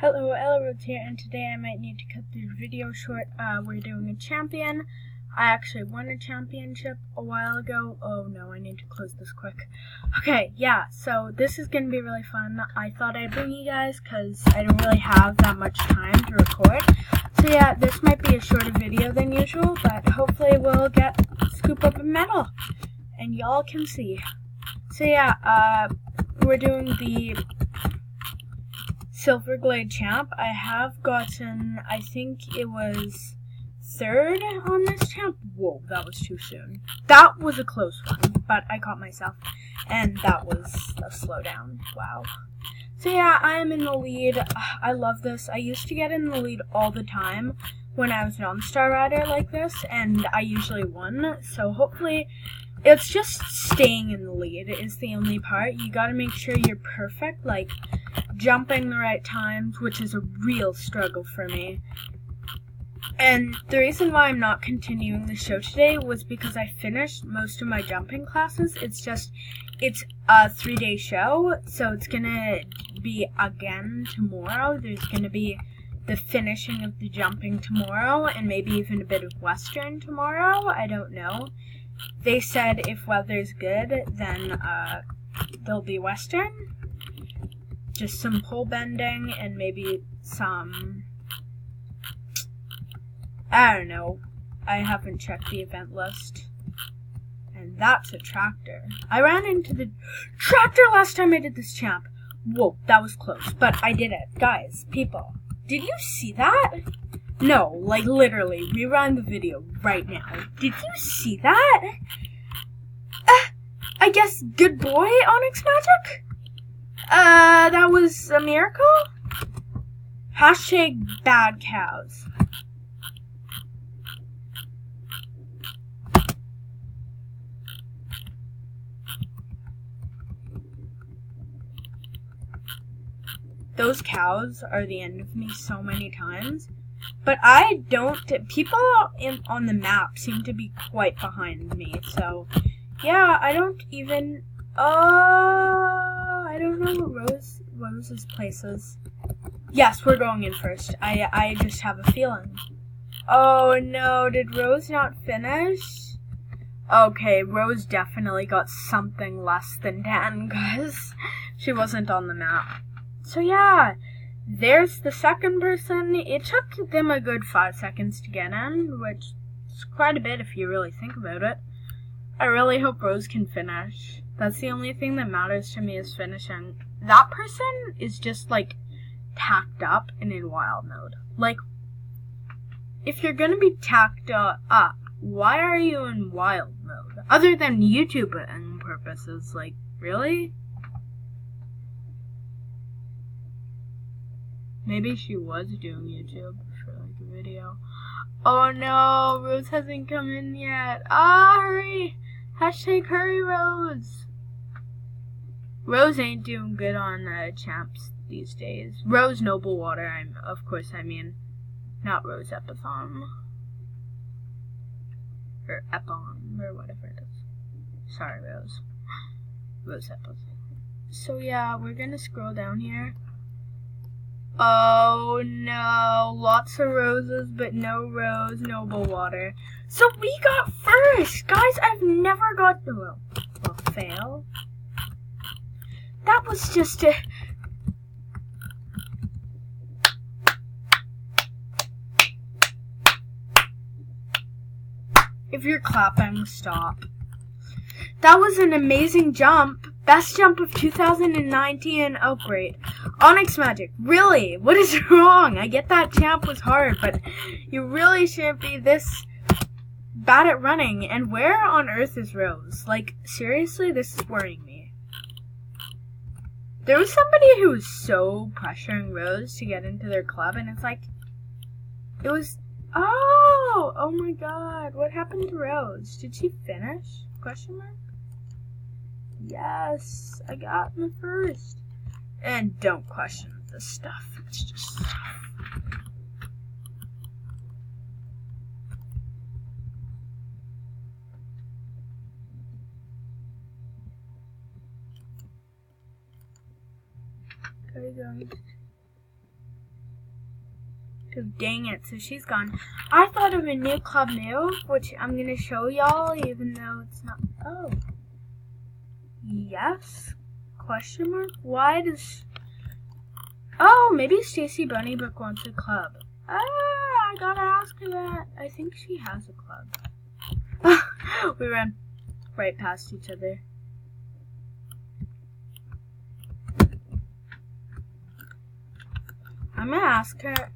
Hello, Elrod here, and today I might need to cut this video short. We're doing a champion. I actually won a championship a while ago. Oh no, I need to close this quick. Okay, yeah, so this is going to be really fun. I thought I'd bring you guys because I don't really have that much time to record. So yeah, this might be a shorter video than usual, but hopefully we'll scoop up a medal and y'all can see. So yeah, we're doing the Silverglade champ. I have gotten, I think it was third on this champ. Whoa, that was too soon. That was a close one, but I caught myself, and that was a slowdown. Wow. So yeah, I am in the lead. I love this. I used to get in the lead all the time when I was an All-Star rider like this, and I usually won. So hopefully, it's just staying in the lead is the only part. You gotta make sure you're perfect, like jumping the right times, which is a real struggle for me. And the reason why I'm not continuing the show today was because I finished most of my jumping classes. It's a 3-day show, so it's gonna be again tomorrow. There's gonna be the finishing of the jumping tomorrow, and maybe even a bit of Western tomorrow. I don't know. They said if weather's good, then there'll be Western. Just some pole bending and maybe some, I don't know. I haven't checked the event list. And that's a tractor. I ran into the tractor last time I did this champ. Whoa, that was close, but I did it. Guys, people, did you see that? No, like literally, rewind the video right now. Did you see that? I guess good boy, Onyx Magic? That was a miracle? Hashtag bad cows. Those cows are the end of me so many times. But I don't, people on the map seem to be quite behind me, so, yeah, I don't even, I don't know what Rose's place is. Yes, we're going in first. I just have a feeling. Oh no, did Rose not finish? Okay, Rose definitely got something less than 10, because she wasn't on the map. So yeah, there's the second person. It took them a good 5 seconds to get in, which is quite a bit if you really think about it. I really hope Rose can finish. That's the only thing that matters to me is finishing. That person is just like tacked up and in wild mode. Like, if you're gonna be tacked up, why are you in wild mode? Other than YouTubing purposes, like, really? Maybe she was doing YouTube for like a video. Oh no, Rose hasn't come in yet. Hurry! Hashtag hurry, Rose. Rose ain't doing good on champs these days. Rose Noble Water, I mean, not Rose Epithon. Or Epon, or whatever it is. Sorry, Rose. Rose Epithon. So yeah, we're gonna scroll down here. Oh no, lots of roses, but no Rose Noble Water. So we got first! Guys, I've never got, well, fail. That was just a... If you're clapping, stop. That was an amazing jump. Best jump of 2019. Oh, great. Onyx Magic. Really? What is wrong? I get that champ was hard, but you really shouldn't be this bad at running. And where on earth is Rose? Like, seriously, this is worrying me. There was somebody who was so pressuring Rose to get into their club, and it's like, it was, oh my god, what happened to Rose? Did she finish? Question mark? Yes, I got in the first. And don't question this stuff. It's just stuff. Okay, guys. 'Cause dang it, so she's gone. I thought of a new club move, which I'm gonna show y'all, even though it's not. Oh. Yes? Question mark? Why does... Oh, maybe Stacy Bunnybrook wants a club. I gotta ask her that. I think she has a club. We ran right past each other. I'm gonna ask her.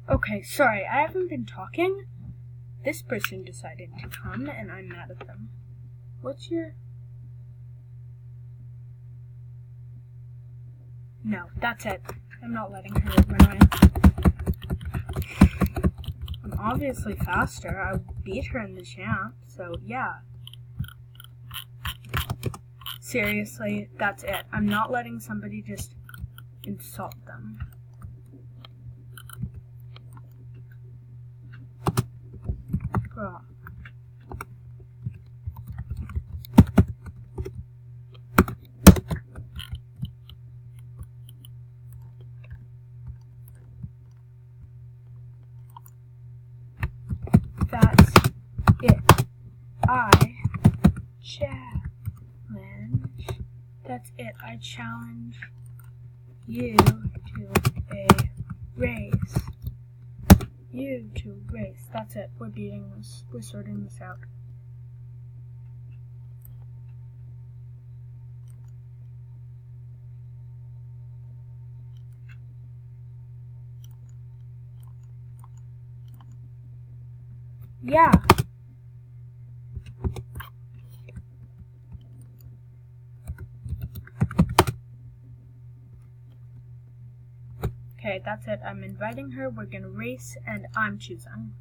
Okay, sorry, I haven't been talking. This person decided to come, and I'm mad at them. What's your... No, that's it. I'm not letting her run away. I'm obviously faster. I beat her in the champ, so yeah. Seriously, that's it. I'm not letting somebody just insult them. Girl. That's it. I challenge. That's it. I challenge you to a race. You to race. That's it. We're beating this. We're sorting this out. Yeah. Okay, that's it. I'm inviting her. We're gonna race, and I'm choosing.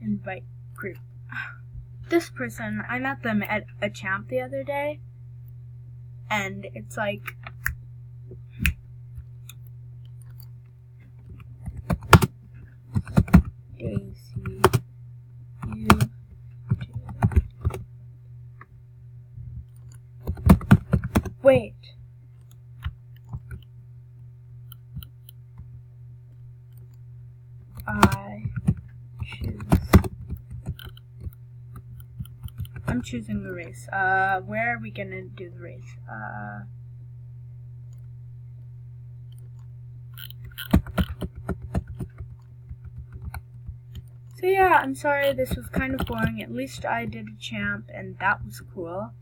Invite group. This person, I met them at a champ the other day, and it's like... Daisy, you do. Wait. I choose. I'm choosing the race. Where are we gonna do the race? So yeah, I'm sorry this was kind of boring. At least I did a champ and that was cool.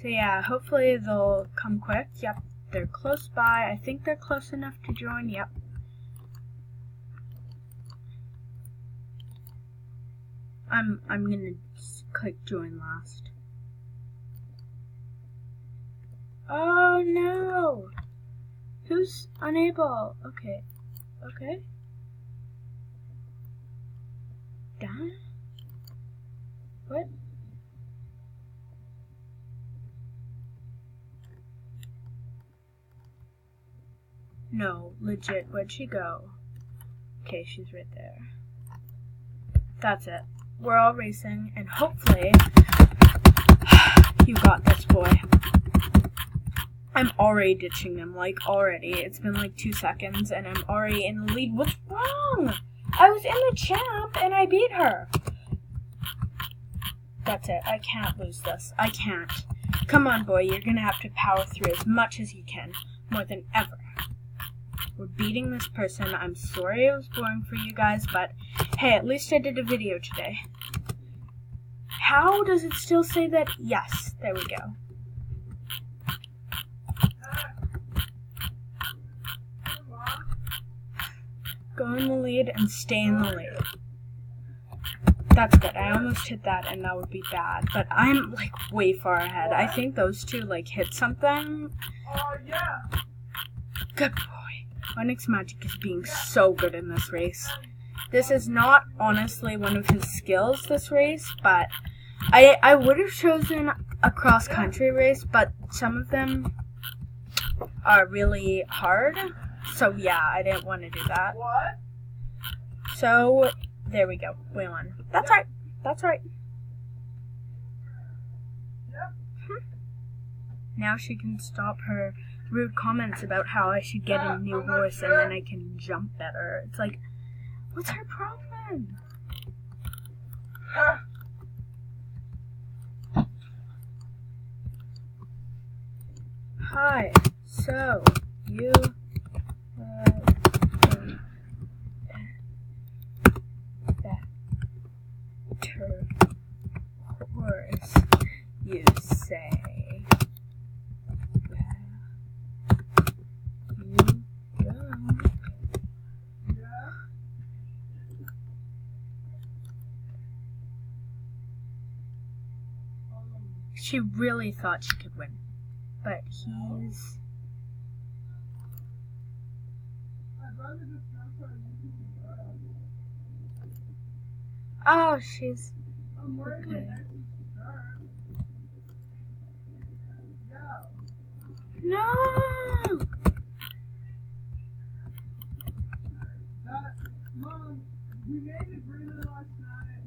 So yeah, hopefully they'll come quick. Yep, they're close by. I think they're close enough to join. Yep. I'm gonna click join last. Oh no! Who's unable? Okay. Okay. Done? What? No, legit, where'd she go? Okay, she's right there. That's it. We're all racing, and hopefully you got this, boy. I'm already ditching them, like, already. It's been like 2 seconds, and I'm already in the lead. What's wrong? I was in the champ, and I beat her. That's it. I can't lose this. I can't. Come on, boy. You're gonna have to power through as much as you can. More than ever. We're beating this person. I'm sorry it was boring for you guys, but hey, at least I did a video today. How does it still say that? Yes. There we go. Go in the lead and stay in the lead. That's good. I almost hit that and that would be bad, but I'm like way far ahead. I think those two like hit something. Oh yeah. Good boy. Onyx Magic is being so good in this race. This is not honestly one of his skills, this race, but I would have chosen a cross-country race, but some of them are really hard. So yeah, I didn't want to do that. What? So there we go. We won. That's right. That's right. Now she can stop her rude comments about how I should get a new horse and then I can jump better. It's like, what's her problem? Hi. So you better horse, you say. She really thought she could win, but he's... Oh, she's... Okay. No! Mom, we made agreement last night.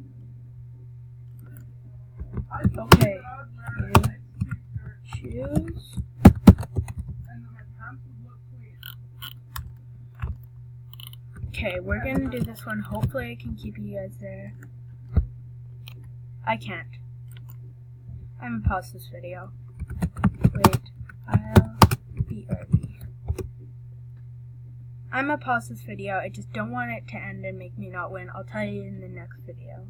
Okay. Choose. Okay, we're gonna do this one. Hopefully I can keep you guys there. I can't. I'm gonna pause this video. Wait, I'll be early. I'm gonna pause this video. I just don't want it to end and make me not win. I'll tell you in the next video.